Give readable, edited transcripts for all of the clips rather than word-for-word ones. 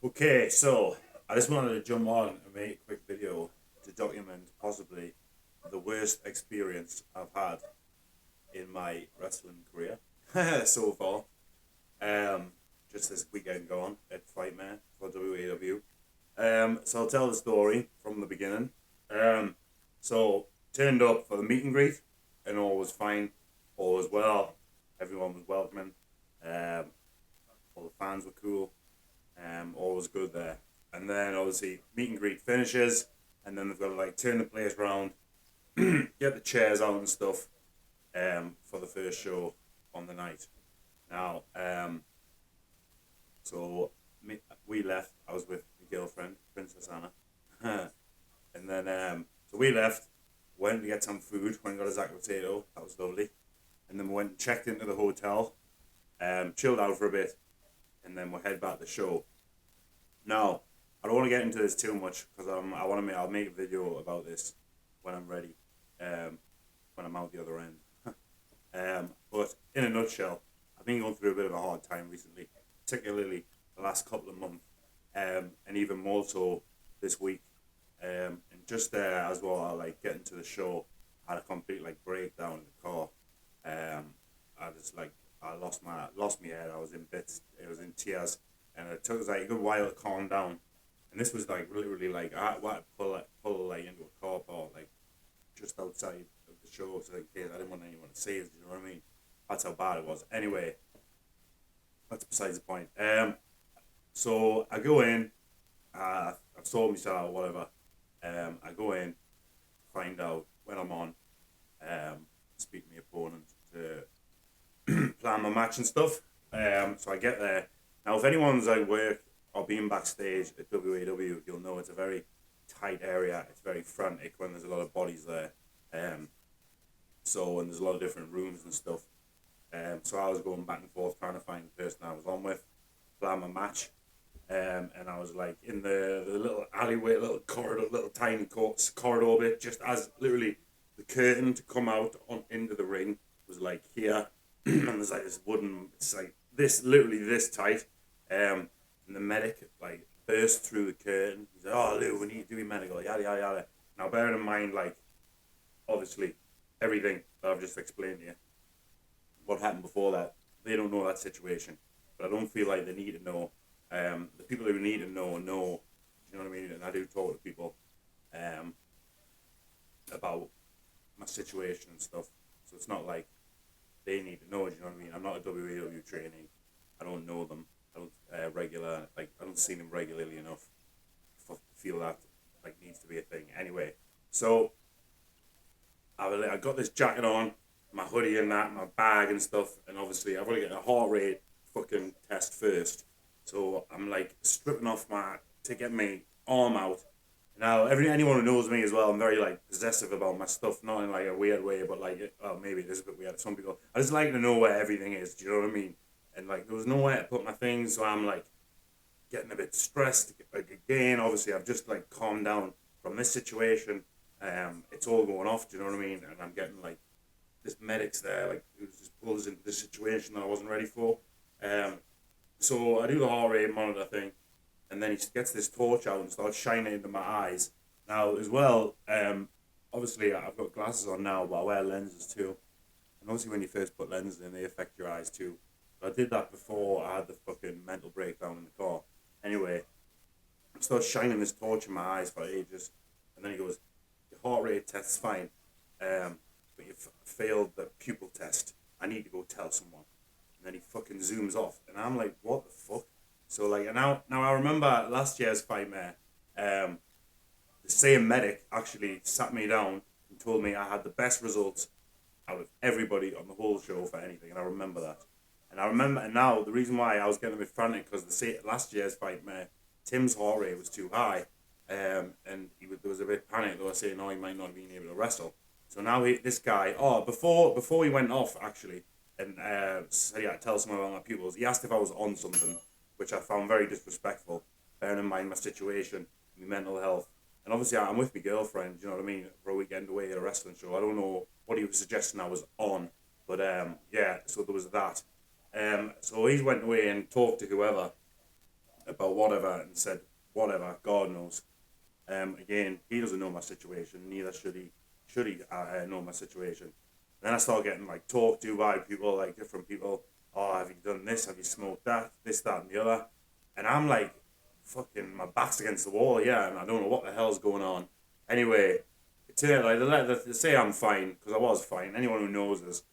Okay, so I just wanted to jump on and make a quick video to document possibly the worst experience I've had in my wrestling career so far. Um, just this weekend gone at Fightmare for WAW. So I'll tell the story from the beginning. Um, so turned up for the meet and greet, and all was fine, all was well. Everyone was welcoming. Um, all the fans were cool. All was good there. And then obviously meet and greet finishes, and then they've got to like turn the place around, get the chairs out and stuff for the first show on the night. Now, so we left. I was with my girlfriend, Princess Anna, and then so we left. Went to get some food. Went and got a sack of potato. That was lovely. And then we went and checked into the hotel. Chilled out for a bit, and then we'll head back to the show. Now, I don't want to get into this too much because I want to make I'll make a video about this when I'm ready, when I'm out the other end. But in a nutshell, I've been going through a bit of a hard time recently, particularly the last couple of months, and even more so this week. And just as well, I like getting to the show, I had a complete like breakdown in the car. I just like I lost my head. I was in bits. It was in tears, and it took us like a good while to calm down. And this was like literally like I had to pull like into a car park like just outside of the show, so in case I didn't want anyone to see us. You know what I mean? That's how bad it was. Anyway, that's besides the point. So I go in. I've sold myself, whatever. I go in, find out when I'm on. Speak to my opponent to plan my match and stuff. So I get there. Now, if anyone's at work or being backstage at WAW, you'll know it's a very tight area. It's very frantic when there's a lot of bodies there. Um, and there's a lot of different rooms and stuff. So I was going back and forth trying to find the person I was on with, plan my match. And I was like in the little alleyway, little corridor, little tiny corridor bit, just as literally the curtain to come out on into the ring was like here, and there's like this wooden, it's like this, literally this tight. And the medic like burst through the curtain. He's like, "Oh, Lou, we need to do medical, yada yada yada." Now, bearing in mind, like obviously everything that I've just explained to you, what happened before that, they don't know that situation, but I don't feel like they need to know. The people who need to know. You know what I mean? And I do talk to people um, about my situation and stuff. So it's not like they need to know. You know what I mean? I'm not a WAW trainee. I don't know them. I don't I don't see them regularly enough. Feel that like needs to be a thing. Anyway, so I got this jacket on, my hoodie and that, my bag and stuff, and obviously I've got to get a heart rate fucking test first. So I'm like stripping off my to get my arm out. Now, anyone who knows me as well, I'm very like possessive about my stuff, not in like a weird way, but like, well, maybe it is a bit weird. Some people, I just like to know where everything is. Do you know what I mean? And like, there was nowhere to put my things, so I'm like getting a bit stressed. Like again, obviously, I've just like calmed down from this situation. It's all going off. Do you know what I mean? And I'm getting like this medic's there, like who just pulls into this situation that I wasn't ready for. Um, so I do the heart rate monitor thing, and then he gets this torch out and starts shining into my eyes. Now, as well, obviously I've got glasses on now, but I wear lenses too. And obviously, when you first put lenses in, they affect your eyes too. But I did that before I had the fucking mental breakdown in the car. Anyway, I starts shining this torch in my eyes for ages, and then he goes, "Your heart rate test's fine, but you've failed the pupil test. I need to go tell someone." And then he fucking zooms off, and I'm like, "What the fuck?" So like, and now I remember last year's fight, man. Um, the same medic actually sat me down and told me I had the best results out of everybody on the whole show for anything, and I remember that. And I remember, and now the reason why I was getting a bit frantic because last year's fight, man, Tim's heart rate was too high, and there was a bit of panic. They were saying, "Oh, he might not have been able to wrestle." So now this guy, before he went off actually, and said he had to tell someone about my pupils. He asked if I was on something, which I found very disrespectful, bearing in mind my situation, my mental health. And obviously, I'm with my girlfriend, you know what I mean, for a weekend away at a wrestling show. I don't know what he was suggesting I was on, but yeah, so there was that. So he went away and talked to whoever about whatever and said, whatever, God knows. Again, he doesn't know my situation, neither should he know my situation. And then I start getting like talked to by people, like different people. Oh, have you done this? Have you smoked that? This, that, and the other. And I'm like, fucking, my back's against the wall, yeah, and I don't know what the hell's going on. Anyway, it turned out, like, they say I'm fine, because I was fine. Anyone who knows us,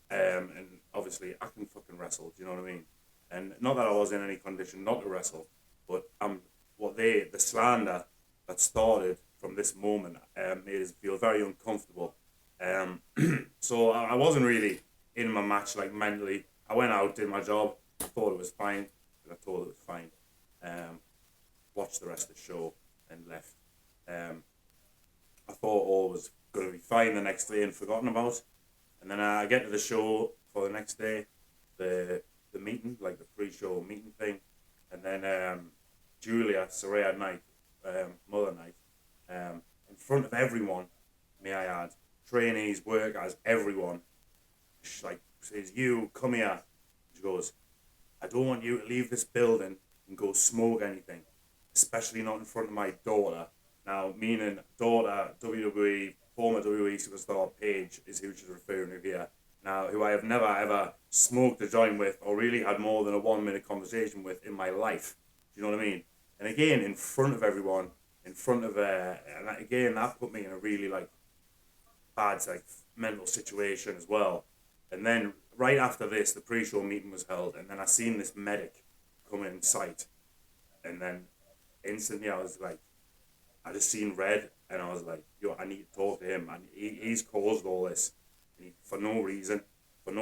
and obviously I can fucking wrestle, do you know what I mean? And not that I was in any condition not to wrestle, but the slander that started from this moment made us feel very uncomfortable. So I wasn't really in my match, like, mentally. I went out, did my job, thought it was fine, I told it was fine. Watched the rest of the show and left. I thought all was going to be fine the next day and forgotten about. And then I get to the show for the next day, the meeting, like the pre-show meeting thing. And then Julia, Soraya Knight, Mother Knight, in front of everyone, may I add, trainees, workers, everyone, she like says, "You, come here." She goes, "I don't want you to leave this building and go smoke anything, especially not in front of my daughter." Now, meaning daughter, WWE, former WWE superstar Paige is who she's referring to here. Now, who I have never ever smoked a joint with or really had more than a 1 minute conversation with in my life. Do you know what I mean? And again, in front of everyone, in front of and again, that put me in a really like bad like mental situation as well. And then right after this, the pre-show meeting was held, and then I seen this medic come in sight, and then instantly I was like, I just seen red, and I was like, yo, I need to talk to him, and he's caused all this, for no reason, for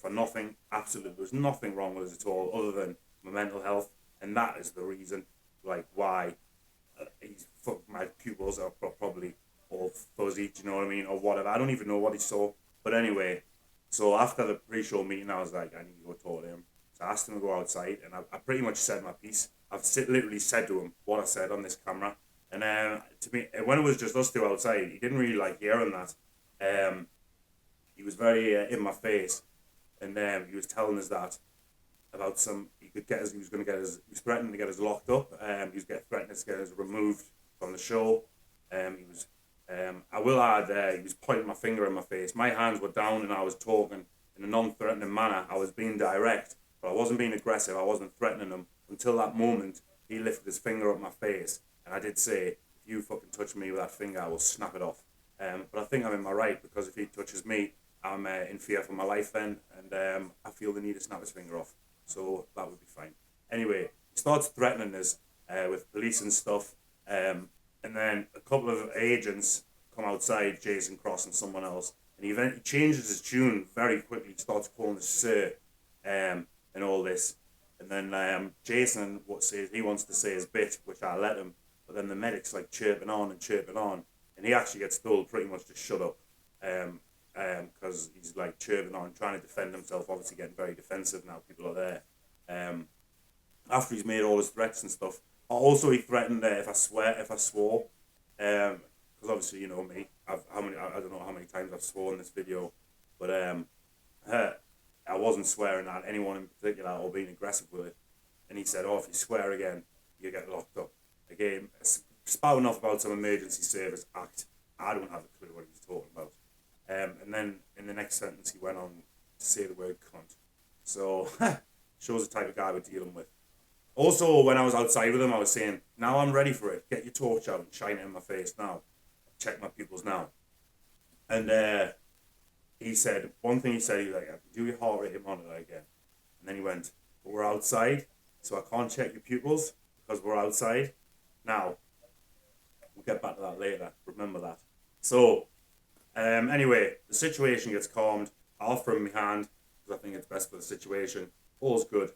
nothing, absolutely, there's nothing wrong with us at all, other than my mental health, and that is the reason, like, why my pupils are probably all fuzzy, do you know what I mean, or whatever, I don't even know what he saw, but anyway, so after the pre-show meeting, I was like, I need to go talk to him. So I asked him to go outside, and I pretty much said my piece. I've literally said to him what I said on this camera. And to me, when it was just us two outside, he didn't really like hearing that. He was very in my face, and he was telling us that about he was threatening to get us locked up. He was threatening to get us removed from the show. I will add, he was pointing my finger in my face. My hands were down and I was talking in a non-threatening manner. I was being direct, but I wasn't being aggressive. I wasn't threatening him. Until that moment, he lifted his finger up my face. And I did say, if you fucking touch me with that finger, I will snap it off. But I think I'm in my right, because if he touches me, I'm in fear for my life then. And I feel the need to snap his finger off. So that would be fine. Anyway, he starts threatening us with police and stuff. And then a couple of agents come outside, Jason Cross and someone else, and he changes his tune very quickly, starts calling us sir, and all this. And then Jason says he wants to say his bit, which I let him, but then the medic's like chirping on, and he actually gets told pretty much to shut up, because he's like chirping on, trying to defend himself, obviously getting very defensive now, people are there. After he's made all his threats and stuff, also he threatened if I swore, because obviously you know me, I don't know how many times I've sworn in this video, but I wasn't swearing at anyone in particular or being aggressive with it. And he said, if you swear again, you get locked up. Again, spouting off about some emergency service act. I don't have a clue what he was talking about. And then in the next sentence, he went on to say the word cunt. So, shows the type of guy we're dealing with. Also, when I was outside with him, I was saying, now I'm ready for it. Get your torch out and shine it in my face now. Check my pupils now. And he said, one thing he said, he was like, do your heart rate monitor again. And then he went, but we're outside, so I can't check your pupils because we're outside. Now, we'll get back to that later. Remember that. So, anyway, the situation gets calmed. I offer him my hand because I think it's best for the situation. All's good.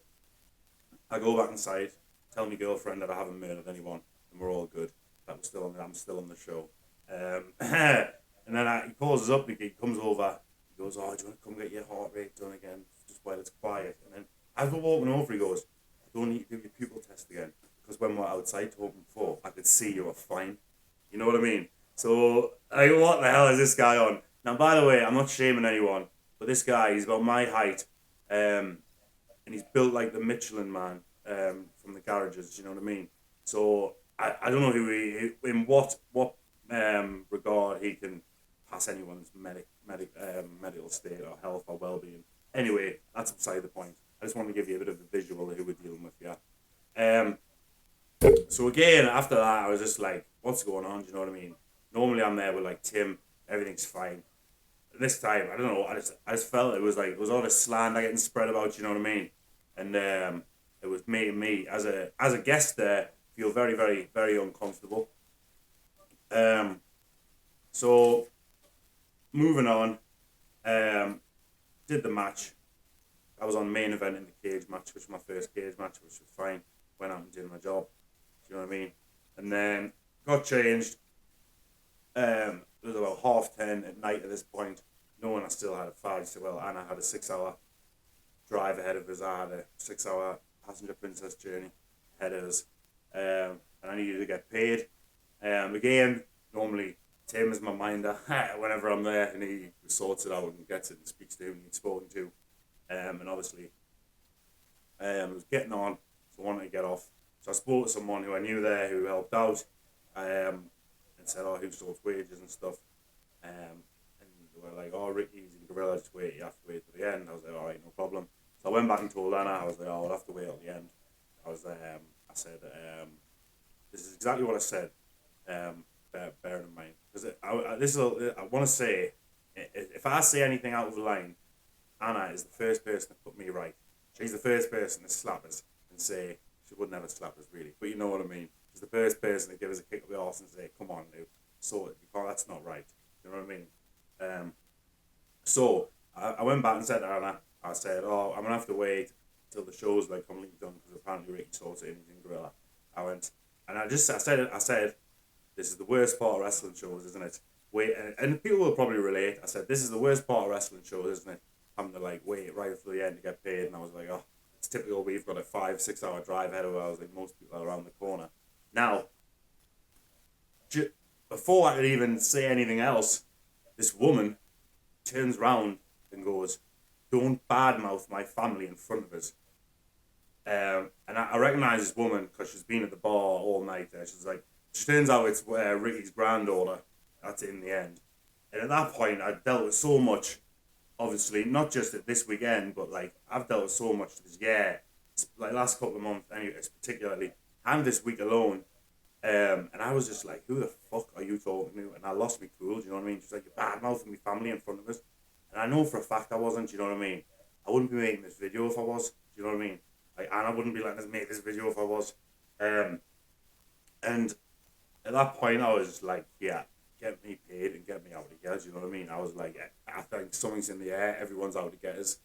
I go back inside, tell my girlfriend that I haven't murdered anyone, and we're all good. I'm still on the show. And then he calls us up. He comes over. He goes, "Oh, do you want to come get your heart rate done again, just while it's quiet?" And then as we're walking over, he goes, "I don't need to do your pupil test again, because when we were outside talking before, I could see you were fine." You know what I mean? So, what the hell is this guy on? Now, by the way, I'm not shaming anyone, but this guy, he's about my height, and he's built like the Michelin Man from the garages. You know what I mean? So I don't know in what regard he can pass anyone's medical state or health or well-being. Anyway, that's beside the point. I just want to give you a bit of a visual of who we're dealing with here. So again, after that, I was just like, what's going on? Do you know what I mean? Normally I'm there with like Tim, everything's fine. This time, I don't know, I just felt it was like, it was all this slander getting spread about, you know what I mean? And it was making me, as a guest there, feel very, very, very uncomfortable. So, moving on, did the match. I was on main event in the cage match, which was my first cage match, which was fine. Went out and did my job. Do you know what I mean? And then got changed. It was about 10:30 at night at this point. Knowing I still had a 5, well, Anna had a 6-hour drive ahead of us. I had a 6-hour passenger princess journey ahead of us. And I needed to get paid. Again, normally Tim is my minder whenever I'm there, and he sorts it out and gets it and speaks to who he's spoken to. And obviously, it was getting on, so I wanted to get off. So I spoke to someone who I knew there who helped out, and said, who sorts wages and stuff. And they were like, Ricky, he's in Gorilla, just wait, you have to wait till the end. I was like, alright, no problem. So I went back and told Anna, I was like, I'll have to wait till the end. I said, this is exactly what I said, bearing in mind. Because I want to say, if I say anything out of line, Anna is the first person to put me right. She's the first person to slap us and say, she would never slap us really, but you know what I mean. She's the first person to give us a kick up the arse and say, come on, dude, sort it, that's not right. You know what I mean? So I went back and said to Anna, I said, I'm going to have to wait till the show's like completely done, because apparently Ricky sorts it in Gorilla. I said, this is the worst part of wrestling shows, isn't it? Wait, and people will probably relate. I said, this is the worst part of wrestling shows, isn't it? Having to like wait right till the end to get paid. And I was like, it's typical, we've got a 5-6 hour drive ahead of us, like most people are around the corner. Now, before I could even say anything else, this woman turns round and goes, don't badmouth my family in front of us. And I recognise this woman because she's been at the bar all night there. She turns out it's Ricky's granddaughter. That's in the end. And at that point, I dealt with so much, obviously, not just at this weekend, but like I've dealt with so much this year, like last couple of months, anyway, particularly, and this week alone. And I was just like, who the fuck are you talking to? And I lost my cool, do you know what I mean? She's like, you're bad-mouthing my family in front of us. And I know for a fact I wasn't, do you know what I mean? I wouldn't be making this video if I was, do you know what I mean? Like, Anna wouldn't be letting us make this video if I was. And at that point, I was like, yeah, get me paid and get me out of here, do you know what I mean? I was like, I think something's in the air, everyone's out to get us.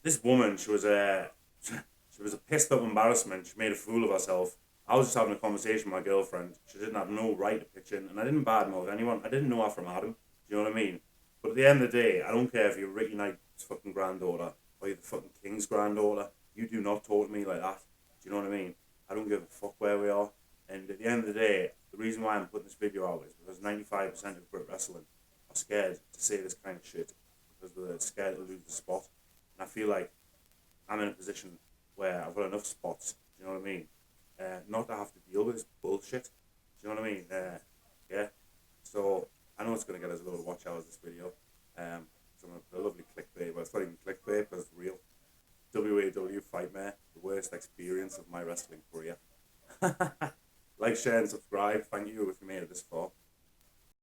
This woman, she was a pissed up embarrassment. She made a fool of herself. I was just having a conversation with my girlfriend. She didn't have no right to pitch in, and I didn't badmouth anyone. I didn't know her from Adam. Do you know what I mean? But at the end of the day, I don't care if you're Ricky Knight's fucking granddaughter or you're the fucking King's granddaughter. You do not talk to me like that. Do you know what I mean? I don't give a fuck where we are. And at the end of the day, the reason why I'm putting this video out is because 95% of Brit wrestling are scared to say this kind of shit because they're scared to lose the spot. And I feel like I'm in a position where I've got enough spots, do you know what I mean? Not to have to deal with this bullshit, do you know what I mean? Yeah. So I know it's going to get us a lot of watch hours, this video. So I'm going to put a lovely clickbait, but it's not even clickbait because it's real. Waw Fightmare, the worst experience of my wrestling career. Like, share and subscribe. Thank you if you made it this far.